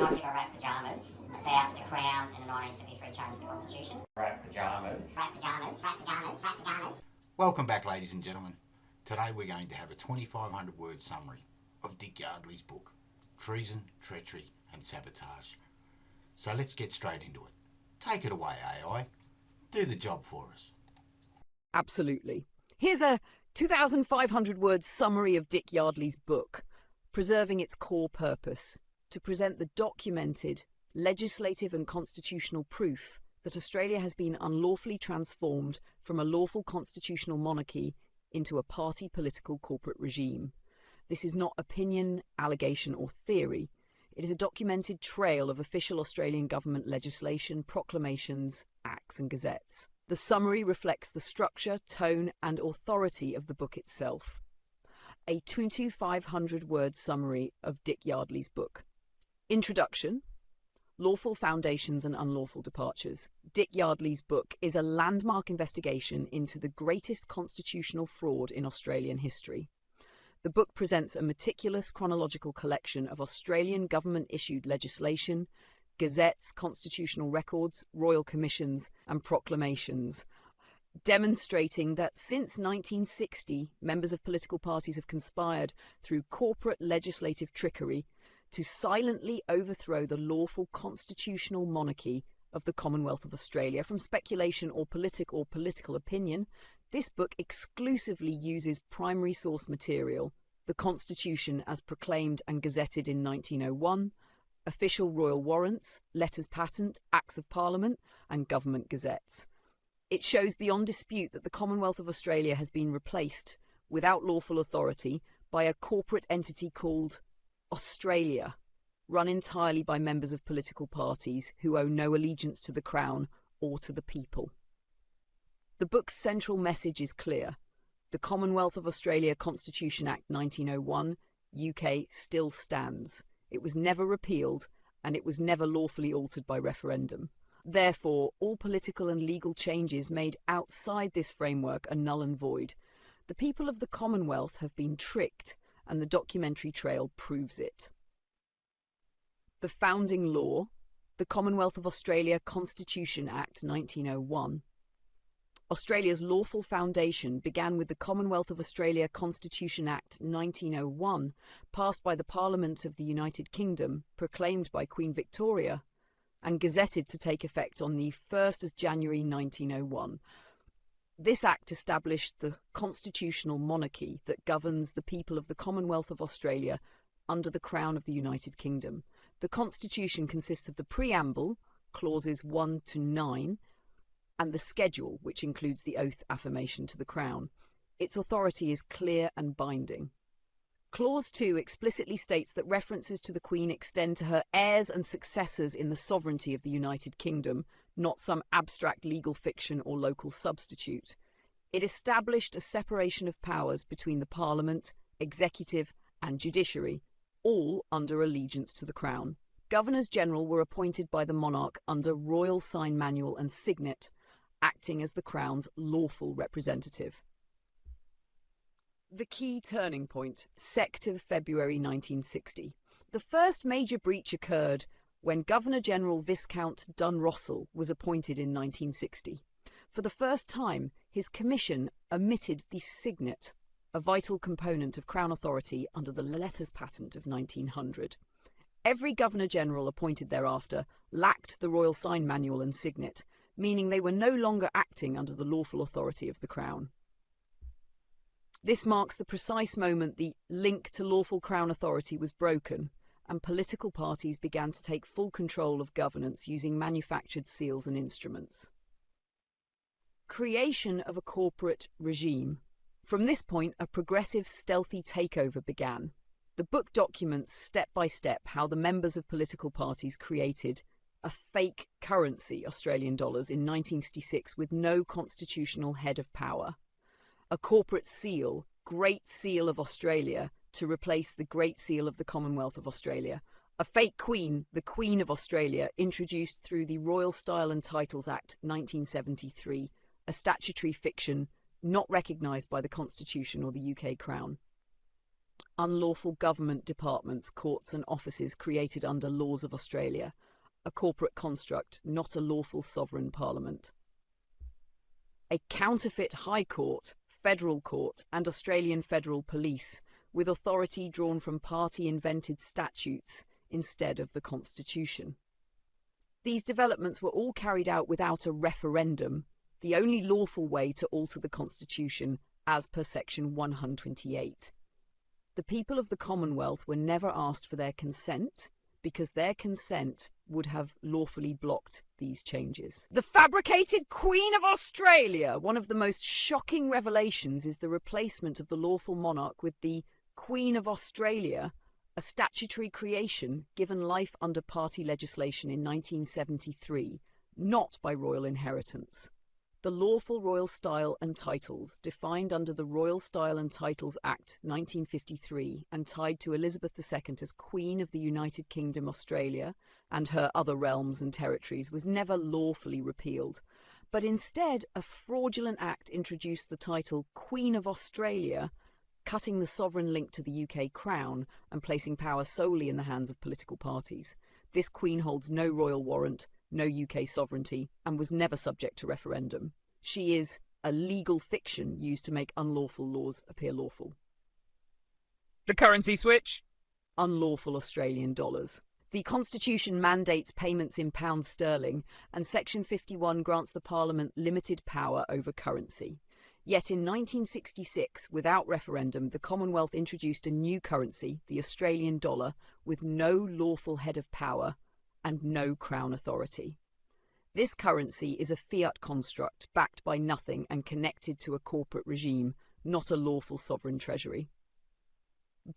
not give a rat pajamas about the Crown and the 1973 change to the Constitution. Rat pajamas. Rat pajamas. Rat pajamas. Rat pajamas. Welcome back, ladies and gentlemen. Today we're going to have a 2,500 word summary of Dick Yardley's book, Treason, Treachery and Sabotage. So let's get straight into it. Take it away, AI. Do the job for us. Absolutely. Here's a 2,500 word summary of Dick Yardley's book, preserving its core purpose, to present the documented, legislative and constitutional proof that Australia has been unlawfully transformed from a lawful constitutional monarchy into a party political corporate regime. This is not opinion, allegation or theory. It is a documented trail of official Australian government legislation, proclamations, acts and gazettes. The summary reflects the structure, tone and authority of the book itself. A 2,500 word summary of Dick Yardley's book. Introduction. Lawful Foundations and Unlawful Departures. Dick Yardley's book is a landmark investigation into the greatest constitutional fraud in Australian history. The book presents a meticulous chronological collection of Australian government-issued legislation, gazettes, constitutional records, royal commissions and proclamations, demonstrating that since 1960, members of political parties have conspired through corporate legislative trickery to silently overthrow the lawful constitutional monarchy of the Commonwealth of Australia. From speculation or political opinion, this book exclusively uses primary source material, the Constitution as proclaimed and gazetted in 1901, official royal warrants, letters patent, acts of parliament and government gazettes. It shows beyond dispute that the Commonwealth of Australia has been replaced, without lawful authority, by a corporate entity called Australia, run entirely by members of political parties who owe no allegiance to the Crown or to the people. The book's central message is clear. The Commonwealth of Australia Constitution Act 1901, UK, still stands. It was never repealed and it was never lawfully altered by referendum. Therefore, all political and legal changes made outside this framework are null and void. The people of the Commonwealth have been tricked, and the documentary trail proves it. The founding law, the Commonwealth of Australia Constitution Act 1901. Australia's lawful foundation began with the Commonwealth of Australia Constitution Act 1901, passed by the Parliament of the United Kingdom, proclaimed by Queen Victoria, and gazetted to take effect on the 1st of January 1901. This act established the constitutional monarchy that governs the people of the Commonwealth of Australia under the Crown of the United Kingdom. The Constitution consists of the preamble, clauses 1 to 9, and the schedule, which includes the oath affirmation to the Crown. Its authority is clear and binding. Clause 2 explicitly states that references to the Queen extend to her heirs and successors in the sovereignty of the United Kingdom, not some abstract legal fiction or local substitute. It established a separation of powers between the Parliament, executive and judiciary, all under allegiance to the Crown. Governors-General were appointed by the monarch under Royal Sign Manual and Signet, acting as the Crown's lawful representative. The key turning point, Sec to February 1960. The first major breach occurred when Governor-General Viscount Dunrossell was appointed in 1960. For the first time, his commission omitted the signet, a vital component of Crown authority under the letters patent of 1900. Every Governor-General appointed thereafter lacked the Royal Sign Manual and Signet, meaning they were no longer acting under the lawful authority of the Crown. This marks the precise moment the link to lawful Crown authority was broken, and political parties began to take full control of governance using manufactured seals and instruments. Creation of a corporate regime. From this point, a progressive, stealthy takeover began. The book documents step by step how the members of political parties created a fake currency, Australian dollars, in 1966 with no constitutional head of power. A corporate seal, Great Seal of Australia, to replace the Great Seal of the Commonwealth of Australia. A fake queen, the Queen of Australia, introduced through the Royal Style and Titles Act 1973, a statutory fiction not recognised by the Constitution or the UK Crown. Unlawful government departments, courts and offices created under Laws of Australia, a corporate construct, not a lawful sovereign parliament. A counterfeit High Court, Federal Court and Australian Federal Police, with authority drawn from party-invented statutes instead of the Constitution. These developments were all carried out without a referendum, the only lawful way to alter the Constitution as per Section 128. The people of the Commonwealth were never asked for their consent, because their consent would have lawfully blocked these changes. The fabricated Queen of Australia! One of the most shocking revelations is the replacement of the lawful monarch with the Queen of Australia, a statutory creation given life under party legislation in 1973, not by royal inheritance. The lawful royal style and titles, defined under the Royal Style and Titles Act 1953 and tied to Elizabeth II as Queen of the United Kingdom, Australia, and her other realms and territories, was never lawfully repealed, but instead a fraudulent act introduced the title Queen of Australia, cutting the sovereign link to the UK Crown and placing power solely in the hands of political parties. This Queen holds no royal warrant, no UK sovereignty, and was never subject to referendum. She is a legal fiction used to make unlawful laws appear lawful. The currency switch? Unlawful Australian dollars. The Constitution mandates payments in pounds sterling, and Section 51 grants the Parliament limited power over currency. Yet in 1966, without referendum, the Commonwealth introduced a new currency, the Australian dollar, with no lawful head of power and no Crown authority. This currency is a fiat construct backed by nothing and connected to a corporate regime, not a lawful sovereign treasury.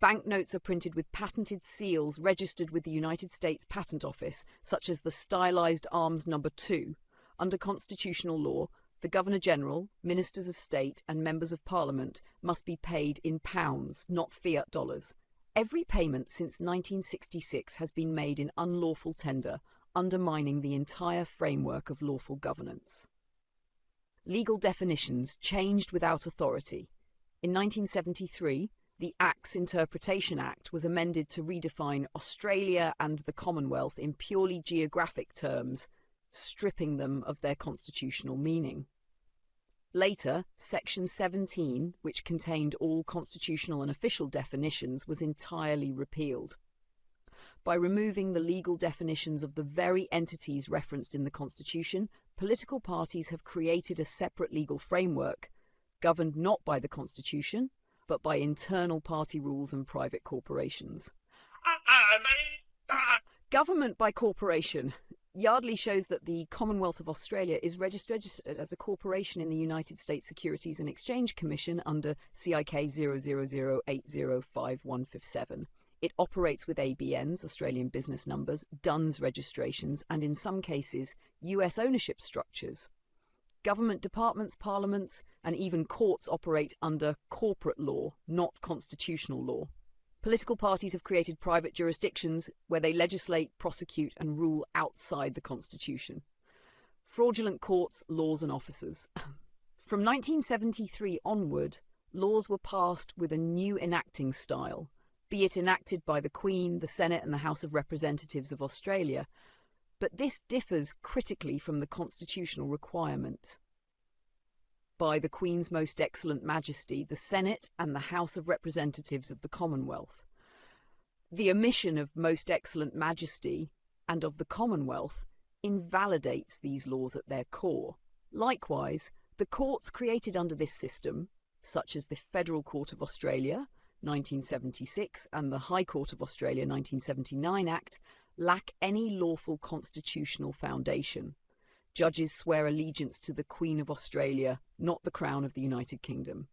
Banknotes are printed with patented seals registered with the United States Patent Office, such as the stylized arms No. 2. Under constitutional law, the Governor-General, Ministers of State and Members of Parliament must be paid in pounds, not fiat dollars. Every payment since 1966 has been made in unlawful tender, undermining the entire framework of lawful governance. Legal definitions changed without authority. In 1973, the Acts Interpretation Act was amended to redefine Australia and the Commonwealth in purely geographic terms, stripping them of their constitutional meaning. Later, Section 17, which contained all constitutional and official definitions, was entirely repealed. By removing the legal definitions of the very entities referenced in the Constitution, political parties have created a separate legal framework, governed not by the Constitution, but by internal party rules and private corporations. Government by corporation. Yardley shows that the Commonwealth of Australia is registered as a corporation in the United States Securities and Exchange Commission under CIK 000805157. It operates with ABNs, Australian business numbers, DUNS registrations, and in some cases, US ownership structures. Government departments, parliaments, and even courts operate under corporate law, not constitutional law. Political parties have created private jurisdictions where they legislate, prosecute, and rule outside the Constitution. Fraudulent courts, laws, and officers. From 1973 onward, laws were passed with a new enacting style, be it enacted by the Queen, the Senate, and the House of Representatives of Australia, but this differs critically from the constitutional requirement. By the Queen's Most Excellent Majesty, the Senate and the House of Representatives of the Commonwealth. The omission of Most Excellent Majesty and of the Commonwealth invalidates these laws at their core. Likewise, the courts created under this system, such as the Federal Court of Australia, 1976, and the High Court of Australia, 1979 Act, lack any lawful constitutional foundation. Judges swear allegiance to the Queen of Australia, not the Crown of the United Kingdom.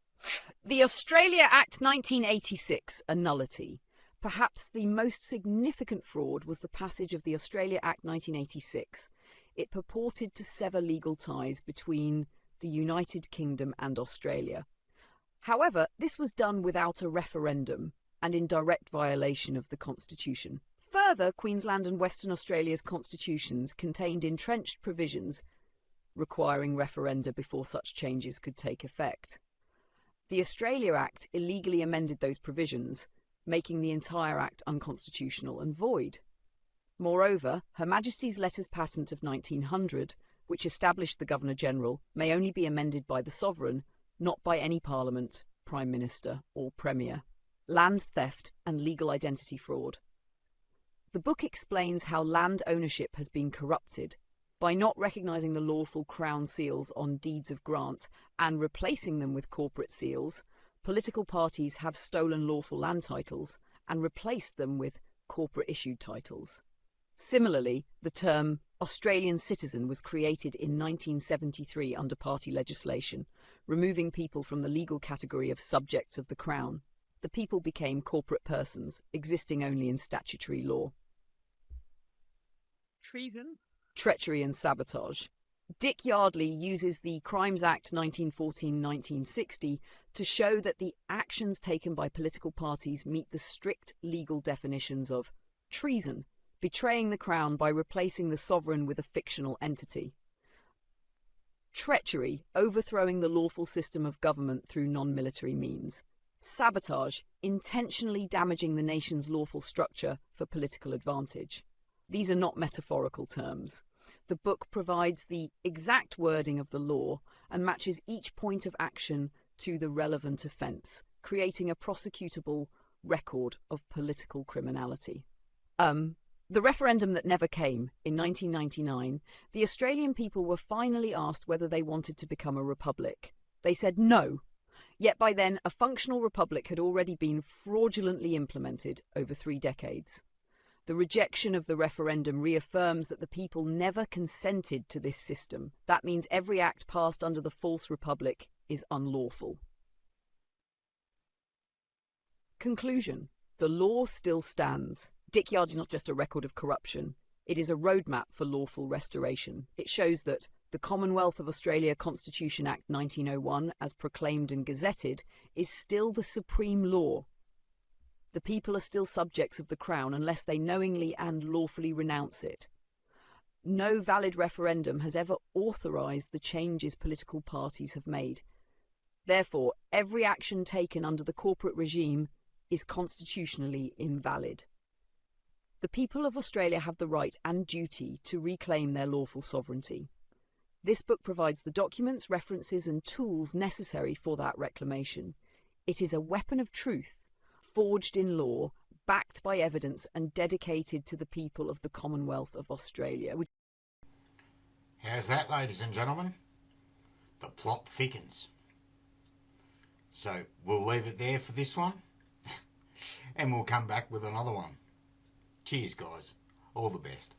The Australia Act 1986, a nullity. Perhaps the most significant fraud was the passage of the Australia Act 1986. It purported to sever legal ties between the United Kingdom and Australia. However, this was done without a referendum and in direct violation of the Constitution. Further, Queensland and Western Australia's constitutions contained entrenched provisions requiring referenda before such changes could take effect. The Australia Act illegally amended those provisions, making the entire Act unconstitutional and void. Moreover, Her Majesty's Letters Patent of 1900, which established the Governor-General, may only be amended by the Sovereign, not by any Parliament, Prime Minister or Premier. Land theft and legal identity fraud. The book explains how land ownership has been corrupted by not recognising the lawful crown seals on deeds of grant and replacing them with corporate seals. Political parties have stolen lawful land titles and replaced them with corporate-issued titles. Similarly, the term Australian citizen was created in 1973 under party legislation, removing people from the legal category of subjects of the Crown. The people became corporate persons, existing only in statutory law. Treason? Treachery and sabotage. Dick Yardley uses the Crimes Act 1914-1960 to show that the actions taken by political parties meet the strict legal definitions of treason, betraying the Crown by replacing the sovereign with a fictional entity; treachery, overthrowing the lawful system of government through non-military means; sabotage, intentionally damaging the nation's lawful structure for political advantage. These are not metaphorical terms. The book provides the exact wording of the law and matches each point of action to the relevant offence, creating a prosecutable record of political criminality. The referendum that never came, in 1999, the Australian people were finally asked whether they wanted to become a republic. They said no. Yet by then, a functional republic had already been fraudulently implemented over 3 decades. The rejection of the referendum reaffirms that the people never consented to this system. That means every act passed under the false republic is unlawful. Conclusion. The law still stands. Dick Yardley is not just a record of corruption. It is a roadmap for lawful restoration. It shows that the Commonwealth of Australia Constitution Act 1901, as proclaimed and gazetted, is still the supreme law. The people are still subjects of the Crown unless they knowingly and lawfully renounce it. No valid referendum has ever authorised the changes political parties have made. Therefore, every action taken under the corporate regime is constitutionally invalid. The people of Australia have the right and duty to reclaim their lawful sovereignty. This book provides the documents, references and tools necessary for that reclamation. It is a weapon of truth, forged in law, backed by evidence and dedicated to the people of the Commonwealth of Australia. How's that, ladies and gentlemen? The plot thickens. So we'll leave it there for this one and we'll come back with another one. Cheers, guys. All the best.